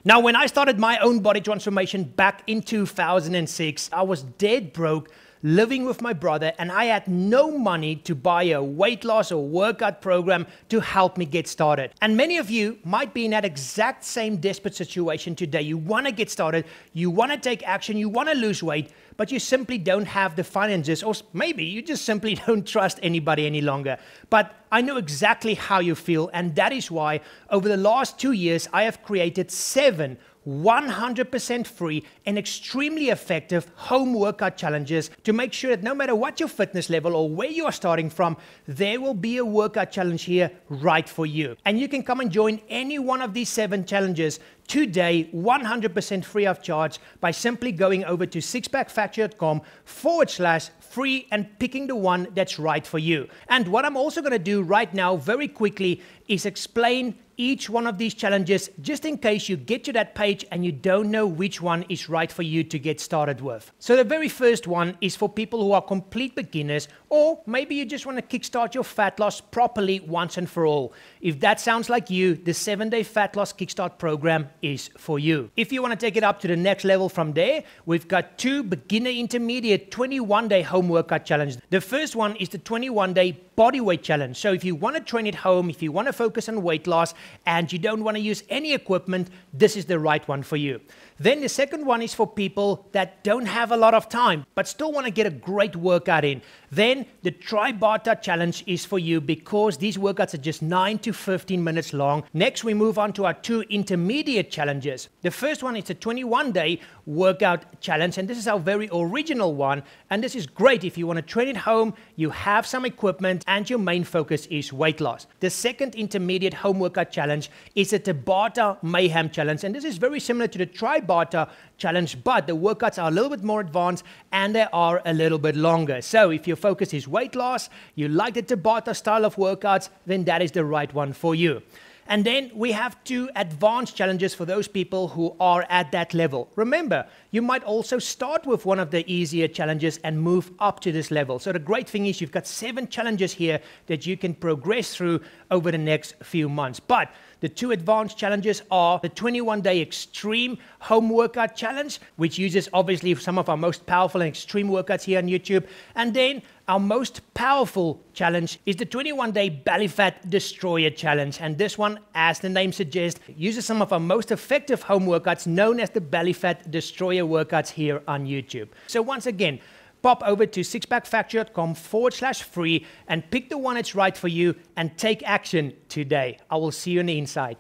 Now, when I started my own body transformation back in 2006, I was dead broke, living with my brother, and I had no money to buy a weight loss or workout program to help me get started. And many of you might be in that exact same desperate situation today. You want to get started, you want to take action, you want to lose weight, but you simply don't have the finances, or maybe you just simply don't trust anybody any longer. But I know exactly how you feel, and that is why over the last 2 years, I have created 7 100% free and extremely effective home workout challenges to make sure that no matter what your fitness level or where you are starting from, there will be a workout challenge here right for you. And you can come and join any one of these 7 challenges today, 100% free of charge, by simply going over to sixpackfactory.com/free and picking the one that's right for you. And what I'm also going to do right now very quickly is explain each one of these challenges, just in case you get to that page and you don't know which one is right for you to get started with. So the very first one is for people who are complete beginners, or maybe you just want to kickstart your fat loss properly once and for all. If that sounds like you, the 7-day fat loss kickstart program is for you. If you want to take it up to the next level from there, we've got 2 beginner intermediate 21-day home workout challenges. The first one is the 21-day bodyweight challenge. So if you want to train at home, if you want to focus on weight loss, and you don't want to use any equipment, this is the right one for you. Then the second one is for people that don't have a lot of time, but still want to get a great workout in. Then the TRI-BATA challenge is for you, because these workouts are just 9 to 15 minutes long. Next, we move on to our 2 intermediate challenges. The first one is a 21-day workout challenge, and this is our very original one. And this is great if you want to train at home, you have some equipment, and your main focus is weight loss. The second intermediate home workout challenge is a TABATA MAYHEM challenge, and this is very similar to the TRI-BATA challenge, but the workouts are a little bit more advanced and they are a little bit longer. So if your focus is weight loss, you like the TABATA style of workouts, then that is the right one for you. And then we have 2 advanced challenges for those people who are at that level. Remember, you might also start with one of the easier challenges and move up to this level. So the great thing is you've got 7 challenges here that you can progress through over the next few months. But the 2 advanced challenges are the 21-day extreme home workout challenge, which uses obviously some of our most powerful and extreme workouts here on YouTube. And then our most powerful challenge is the 21-day belly fat destroyer challenge. And this one, as the name suggests, uses some of our most effective home workouts known as the belly fat destroyer workouts here on YouTube. So once again, pop over to sixpackfactory.com/free and pick the one that's right for you and take action today. I will see you on the inside.